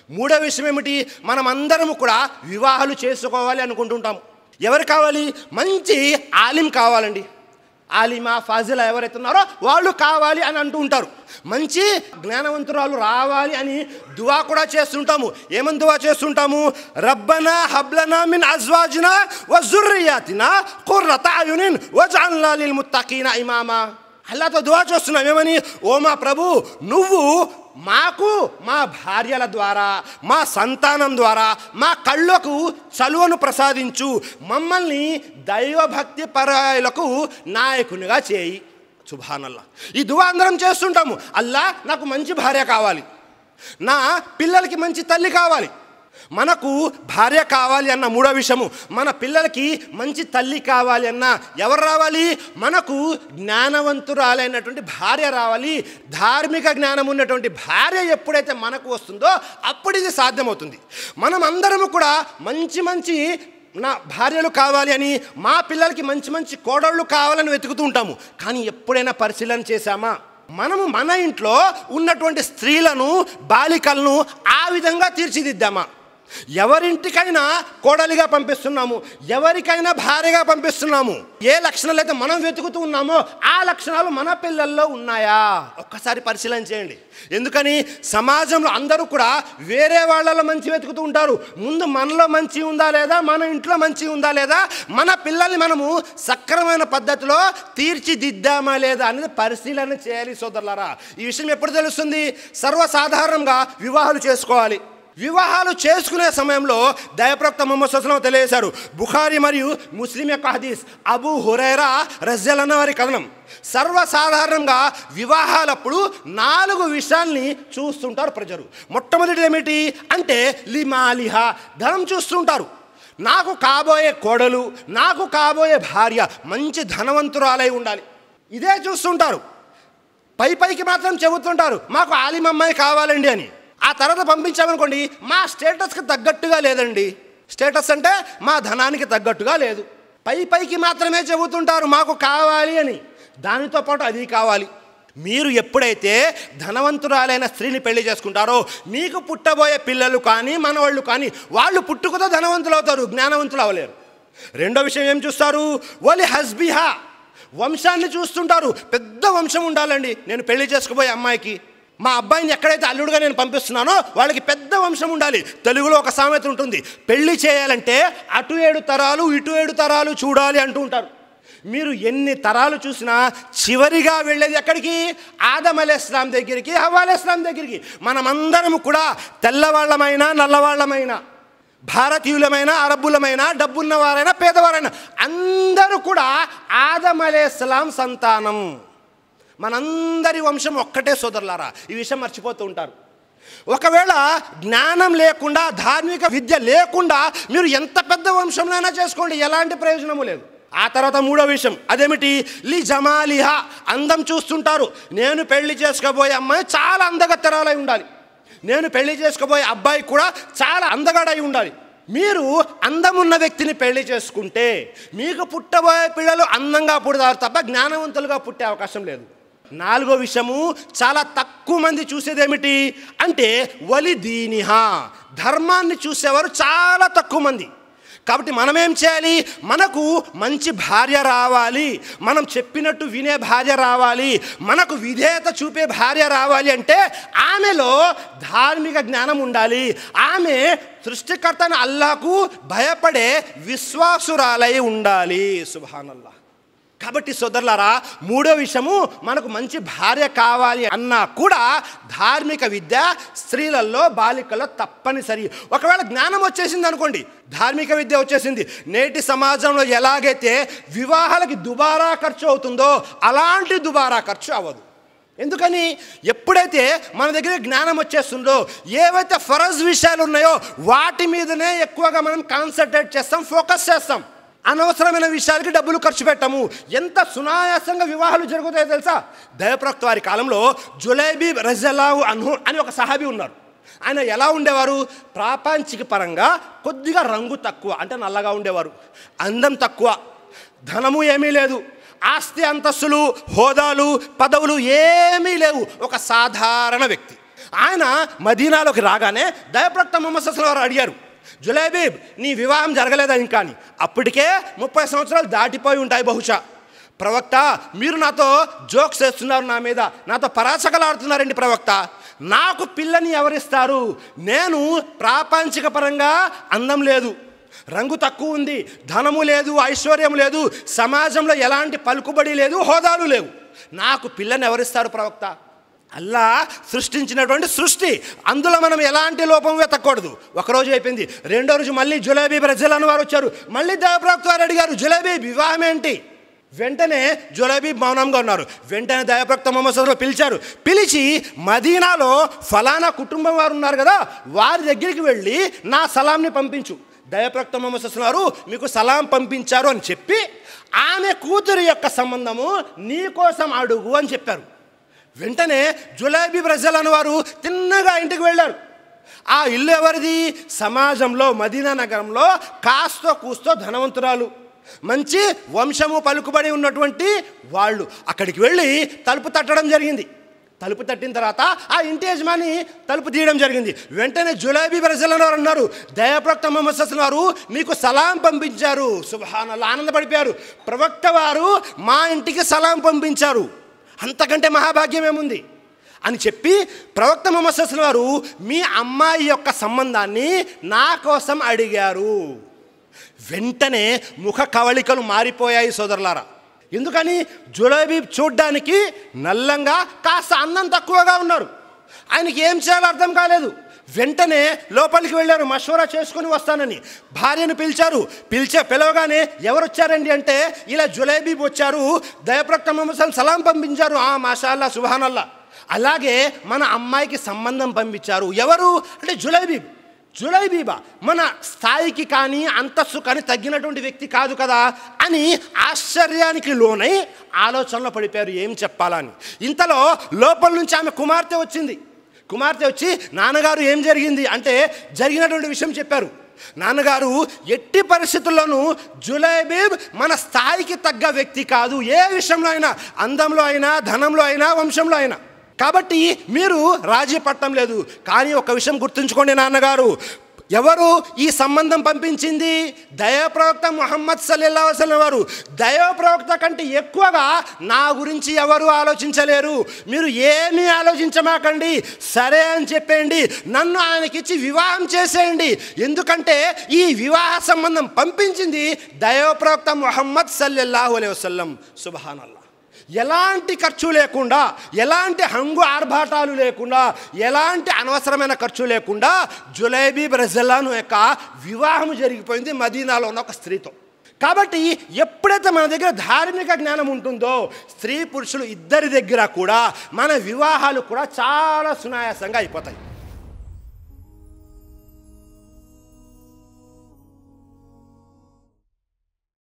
మూడో విషయం ఏమిటి? మనం అందరం కూడా వివాహాలు చేసుకోవాలి అనుకుంటుంటాం. ఎవరు కావాలి? మంచి ఆలిం కావాలండి. ఆలిమా ఫాజిలా ఎవరైతే ఉన్నారో వాళ్ళు కావాలి అని అంటూ ఉంటారు. మంచి జ్ఞానవంతురాలు రావాలి అని దువా కూడా చేస్తుంటాము. ఏమని దువా చేస్తుంటాము? రబ్బనా హబ్లనా మిన్ అజ్వాజినా వ జుర్రియాతినా ఖుర్రత అయునిన్ వజఅల్నా లిల్ ముత్తఖీనా ఇమామా. అల్లాహ్తో దువా చేస్తున్నాం. ఏమని? ఓ మా ప్రభు, నువ్వు మాకు మా భార్యల ద్వారా, మా సంతానం ద్వారా మా కళ్ళకు చలువను ప్రసాదించు, మమ్మల్ని దైవభక్తి పరాయలకు నాయకునిగా చేయి. సుబ్హానల్లాహ్. ఈ దువా అందరం చేస్తుంటాము. అల్లా నాకు మంచి భార్య కావాలి, నా పిల్లలకి మంచి తల్లి కావాలి. మనకు భార్య కావాలి అన్న మూడో విషయము, మన పిల్లలకి మంచి తల్లి కావాలి అన్న ఎవరు రావాలి? మనకు జ్ఞానవంతురాలైనటువంటి భార్య రావాలి. ధార్మిక జ్ఞానం ఉన్నటువంటి భార్య ఎప్పుడైతే మనకు వస్తుందో అప్పుడు ఇది సాధ్యమవుతుంది. మనం అందరము కూడా మంచి మంచి నా భార్యలు కావాలి అని, మా పిల్లలకి మంచి మంచి కోడళ్ళు కావాలని వెతుకుతూ ఉంటాము. కానీ ఎప్పుడైనా పరిశీలన చేశామా? మనము మన ఇంట్లో ఉన్నటువంటి స్త్రీలను, బాలికలను ఆ విధంగా తీర్చిదిద్దామా? ఎవరింటికైనా కోడలిగా పంపిస్తున్నాము, ఎవరికైనా భార్యగా పంపిస్తున్నాము. ఏ లక్షణాలు అయితే మనం వెతుకుతూ ఉన్నామో ఆ లక్షణాలు మన పిల్లల్లో ఉన్నాయా? ఒక్కసారి పరిశీలన చేయండి. ఎందుకని? సమాజంలో అందరూ కూడా వేరే వాళ్ళలో మంచి వెతుకుతూ ఉంటారు. ముందు మనలో మంచి ఉందా లేదా, మన ఇంట్లో మంచి ఉందా లేదా, మన పిల్లల్ని మనము సక్రమైన పద్ధతిలో తీర్చిదిద్దామా లేదా అనేది పరిశీలన చేయాలి సోదరులారా. ఈ విషయం ఎప్పుడు తెలుస్తుంది? సర్వసాధారణంగా వివాహాలు చేసుకోవాలి. వివాహాలు చేసుకునే సమయంలో దైవప్రవక్త ముహమ్మద్ సల్లల్లాహు అలైహి వసల్లం తెలియజేశారు. బుఖారీ మరియు ముస్లిం యొక్క హదీస్, అబూ హురైరా రజియల్లాహు అన్హు వారి కథనం. సర్వసాధారణంగా వివాహాలప్పుడు 4 విషయాల్ని చూస్తుంటారు ప్రజలు. మొట్టమొదటిది ఏమిటి అంటే లిమాలిహా, ధనం చూస్తుంటారు. నాకు కాబోయే కోడలు, నాకు కాబోయే భార్య మంచి ధనవంతురాలై ఉండాలి, ఇదే చూస్తుంటారు. పైకి మాత్రం చెబుతుంటారు మాకు ఆలిం అమ్మాయి కావాలండి అని. ఆ తర్వాత పంపించామనుకోండి, మా స్టేటస్కి తగ్గట్టుగా లేదండి. స్టేటస్ అంటే మా ధనానికి తగ్గట్టుగా లేదు. పైకి మాత్రమే చెబుతుంటారు మాకు కావాలి అని, దానితో పాటు అది కావాలి. మీరు ఎప్పుడైతే ధనవంతురాలైన స్త్రీని పెళ్లి చేసుకుంటారో మీకు పుట్టబోయే పిల్లలు కానీ మనవాళ్ళు కానీ వాళ్ళు పుట్టుకతో ధనవంతులు అవుతారు, జ్ఞానవంతులు అవ్వలేరు. రెండో విషయం ఏం చూస్తారు? వలి హస్బిహా, వంశాన్ని చూస్తుంటారు. పెద్ద వంశం ఉండాలండి నేను పెళ్లి చేసుకుపోయే అమ్మాయికి. మా అబ్బాయిని ఎక్కడైతే అల్లుడుగా నేను పంపిస్తున్నానో వాళ్ళకి పెద్ద వంశం ఉండాలి. తెలుగులో ఒక సామెత ఉంటుంది, పెళ్లి చేయాలంటే అటు 7 తరాలు ఇటు 7 తరాలు చూడాలి అంటూ ఉంటారు. మీరు ఎన్ని తరాలు చూసినా చివరిగా వెళ్ళేది ఎక్కడికి? ఆదం అలైహిస్సలాం దగ్గరికి, హవ్వ అలైహిస్సలాం దగ్గరికి. మనమందరం కూడా తెల్లవాళ్ళమైనా నల్లవాళ్ళమైనా, భారతీయులమైనా అరబ్బులమైనా, డబ్బున్న వారైనా పేదవారైనా అందరూ కూడా ఆదం అలైహిస్సలాం సంతానం. మనందరి వంశం ఒక్కటే సోదరులారా. ఈ విషయం మర్చిపోతూ ఉంటారు. ఒకవేళ జ్ఞానం లేకుండా, ధార్మిక విద్య లేకుండా మీరు ఎంత పెద్ద వంశంలోనైనా చేసుకోండి, ఎలాంటి ప్రయోజనము లేదు. ఆ తర్వాత మూడో విషయం అదేమిటి? లి జమాలిహా, అందం చూస్తుంటారు. నేను పెళ్లి చేసుకోబోయే అమ్మాయి చాలా అందగత్తెరాలై ఉండాలి, నేను పెళ్లి చేసుకోబోయే అబ్బాయి కూడా చాలా అందగాడై ఉండాలి. మీరు అందమున్న వ్యక్తిని పెళ్లి చేసుకుంటే మీకు పుట్టబోయే పిల్లలు అందంగా పుడతారు తప్ప జ్ఞానవంతులుగా పుట్టే అవకాశం లేదు. నాలుగో విషయము చాలా తక్కువ మంది చూసేదేమిటి అంటే వలి దీనిహా, ధర్మాన్ని చూసేవారు చాలా తక్కువ మంది. కాబట్టి మనమేం చేయాలి? మనకు మంచి భార్య రావాలి, మనం చెప్పినట్టు వినే భార్య రావాలి, మనకు విధేయత చూపే భార్య రావాలి అంటే ఆమెలో ధార్మిక జ్ఞానం ఉండాలి. ఆమె సృష్టికర్తన అల్లాహకు భయపడే విశ్వాసురాలై ఉండాలి. సుబ్హానల్లాహ్. కాబట్టి సోదరులారా, మూడో విషయము మనకు మంచి భార్య కావాలి అన్నా కూడా ధార్మిక విద్య స్త్రీలలో బాలికల్లో తప్పనిసరి. ఒకవేళ జ్ఞానం వచ్చేసింది అనుకోండి, ధార్మిక విద్య వచ్చేసింది, నేటి సమాజంలో ఎలాగైతే వివాహాలకి దుబారా ఖర్చు అవుతుందో అలాంటి దుబారా ఖర్చు అవ్వదు. ఎందుకని? ఎప్పుడైతే మన దగ్గర జ్ఞానం వచ్చేస్తుందో ఏవైతే ఫరజ్ విషయాలు ఉన్నాయో వాటి మీదనే ఎక్కువగా మనం కాన్సన్ట్రేట్ చేస్తాం, ఫోకస్ చేస్తాం. అనవసరమైన విషయాలకి డబ్బులు ఖర్చు పెట్టము. ఎంత సునాయాసంగా వివాహాలు జరుగుతాయో తెలుసా? దైవప్రవక్త వారి కాలంలో జులైబీబ్ రజియల్లాహు అన్హు అని ఒక సహాబీ ఉన్నారు. ఆయన ఎలా ఉండేవారు? ప్రాపంచిక పరంగా కొద్దిగా రంగు తక్కువ, అంటే నల్లగా ఉండేవారు, అందం తక్కువ, ధనము ఏమీ లేదు, ఆస్తి అంతస్తులు హోదాలు పదవులు ఏమీ లేవు, ఒక సాధారణ వ్యక్తి. ఆయన మదీనాలోకి రాగానే దైవప్రవక్త ముహమ్మద్ సల్లల్లాహు అలైహి వసల్లం అడిగారు, జులైబీబ్ నీ వివాహం జరగలేదా ఇంకా అని. అప్పటికే 30 సంవత్సరాలు దాటిపోయి ఉంటాయి బహుశా. ప్రవక్త, మీరు నాతో జోక్స్ చేస్తున్నారు, నా మీద నాతో పరాచకలు ఆడుతున్నారండి ప్రవక్త. నాకు పిల్లని ఎవరిస్తారు? నేను ప్రాపంచిక పరంగా అందం లేదు, రంగు తక్కువ ఉంది, ధనము లేదు, ఐశ్వర్యం లేదు, సమాజంలో ఎలాంటి పలుకుబడి లేదు, హోదాలు లేవు. నాకు పిల్లని ఎవరిస్తారు ప్రవక్త? అల్లా సృష్టించినటువంటి సృష్టి, అందులో మనం ఎలాంటి లోపం వెతకూడదు. ఒకరోజు అయిపోయింది, రెండో రోజు మళ్ళీ జులైబీబ్ రజల్లాహు వారు వచ్చారు. మళ్ళీ దైవప్రవక్త వారు అడిగారు, జులైబీబ్ వివాహం ఏంటి? వెంటనే జులైబీబ్ మౌనంగా ఉన్నారు. వెంటనే దైవప్రవక్త ముహమ్మద్ సల్లల్లాహు అలైహి వసల్లం పిలిచి మదీనాలో ఫలానా కుటుంబం వారు ఉన్నారు కదా, వారి దగ్గరికి వెళ్ళి నా సలాంని పంపించు. దైవప్రవక్త ముహమ్మద్ సల్లల్లాహు అలైహి వసల్లం మీకు సలాం పంపించారు అని చెప్పి, ఆమె కూతురు యొక్క సంబంధము నీ కోసం అడుగు అని చెప్పారు. వెంటనే జులైబీబ్ రజల్లాహు వారు తిన్నగా ఇంటికి వెళ్ళారు. ఆ ఇల్లు ఎవరిది? సమాజంలో మదీనా నగరంలో కాస్తో కూస్తో ధనవంతురాలు, మంచి వంశము పలుకుబడి ఉన్నటువంటి వాళ్ళు. అక్కడికి వెళ్ళి తలుపు తట్టడం జరిగింది. తలుపు తట్టిన తర్వాత ఆ ఇంటి యజమాని తలుపు తీయడం జరిగింది. వెంటనే జులైబీబ్ రజల్లాహు వారు అన్నారు, దైవప్రవక్త ముహమ్మద్ సల్లల్లాహు అలైహి వసల్లం వారు మీకు సలాం పంపించారు. సుబ్హానల్లాహ్, ఆనందపడిపోయారు. ప్రవక్త వారు మా ఇంటికి సలాం పంపించారు, అంతకంటే మహాభాగ్యం ఏముంది అని చెప్పి ప్రవక్త ముహమ్మద్ సల్లల్లాహు అలైహి వసల్లం వారు మీ అమ్మాయి యొక్క సంబంధాన్ని నా కోసం అడిగారు. వెంటనే ముఖ కవళికలు మారిపోయాయి సోదరులారా. ఎందుకని? జులైబీబ్ చూడ్డానికి నల్లంగా కాస్త అందం తక్కువగా ఉన్నారు. ఆయనకి ఏం చేయాలో అర్థం కాలేదు. వెంటనే లోపలికి వెళ్ళారు, మషవరా చేసుకుని వస్తానని. భార్యను పిలవగానే ఎవరు వచ్చారండి అంటే, ఇలా జులైబీబ్ వచ్చారు, దైవప్రవక్త ముహమ్మద్ సల్లల్లాహు అలైహి వసల్లం సలాం పంపించారు. మాషాల్లా, సుబ్హానల్లా, అలాగే మన అమ్మాయికి సంబంధం పంపించారు. ఎవరు అంటే జులైబీబా మన స్థాయికి కానీ అంతస్తు కానీ తగ్గినటువంటి వ్యక్తి కాదు కదా అని ఆశ్చర్యానికి లోనై ఆలోచనలో పడిపోయారు ఏం చెప్పాలని. ఇంతలో లోపల నుంచి ఆమె కుమార్తె వచ్చి నాన్నగారు ఏం జరిగింది అంటే జరిగినటువంటి విషయం చెప్పారు. నాన్నగారు ఎట్టి పరిస్థితుల్లోనూ జులైబీబ్ మన స్థాయికి తగ్గ వ్యక్తి కాదు, ఏ విషయంలో అయినా, అందంలో అయినా, ధనంలో అయినా, వంశంలో అయినా. కాబట్టి మీరు రాజీ పట్టం లేదు. కానీ ఒక విషయం గుర్తుంచుకోండి నాన్నగారు, ఎవరు ఈ సంబంధం పంపించింది? దైవప్రవక్త ముహమ్మద్ సల్లల్లాహు అలైహి వసల్లం వారు. దైవప్రవక్త కంటే ఎక్కువగా నా గురించి ఎవరు ఆలోచించలేరు. మీరు ఏమీ ఆలోచించమాకండి, సరే అని చెప్పేయండి, నన్ను ఆయనకిచ్చి వివాహం చేసేయండి. ఎందుకంటే ఈ వివాహ సంబంధం పంపించింది దైవప్రవక్త ముహమ్మద్ సల్లల్లాహు అలైహి వసల్లం. సుబ్హానల్లాహ్. ఎలాంటి ఖర్చు లేకుండా, ఎలాంటి హంగు ఆర్భాటాలు లేకుండా, ఎలాంటి అనవసరమైన ఖర్చు లేకుండా జులైబీబ్ రజల్లాహు యొక్క వివాహం జరిగిపోయింది మదీనాలో ఉన్న ఒక స్త్రీతో. కాబట్టి ఎప్పుడైతే మన దగ్గర ధార్మిక జ్ఞానం ఉంటుందో, స్త్రీ పురుషులు ఇద్దరి దగ్గర కూడా మన వివాహాలు కూడా చాలా సునాయాసంగా అయిపోతాయి.